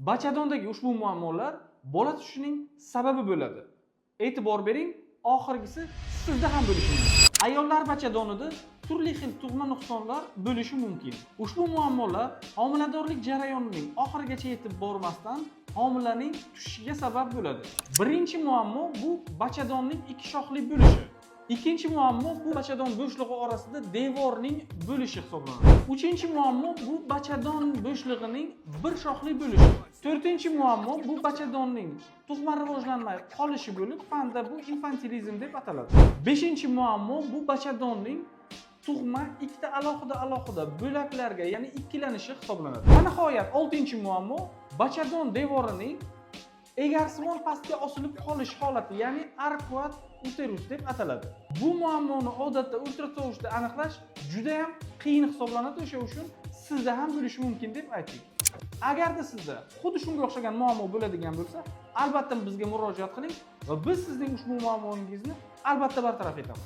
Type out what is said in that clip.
Bachadondagi ushbu muammolar bola tushishining sababi bo'ladi. E'tibor bering, oxirgisi sizda ham bo'lishi mumkin. Ayollar bachadonida turli xil tug'ma nuqsonlar bo'lishi mumkin. Ushbu muammolar homiladorlik jarayonining oxirigacha yetib bormasdan homilaning tushishiga sabab bo'ladi. Birinchi muammo bu bachadonning ikki shoxli bo'lishi. Ikkinchi muammo bu bachadon bo'shlig'i orasida devorning bo'lishi hisoblanadi. Uchinchi muammo bu bachadon bo'shlig'ining bir shoxli bo'lishi. To'rtinchi muammo bu bachadonning tug'ma rivojlanmay qolishi bo'lib, fanda bu infantilizm deb ataladi. Beshinchi muammo bu bachadonning tug'ma ikkita alohida bo'laklarga, ya'ni ikkilanishi hisoblanadi. Va nihoyat 6-muammo bachadon devorining egarsimon pastga osilib qolish holati, ya'ni arkuat uterus deb ataladi. Bu muammoni odatda ultrasovushda aniqlash juda ham qiyin hisoblanadi, o'sha uchun sizda ham bo'lishi mumkin deb aytdik. Agarda sizda xuddi shunga o'xshagan muammo bo'ladigan bo'lsa, albatta bizga murojaat qiling va biz sizning ushbu muammongizni albatta bartaraf etamiz.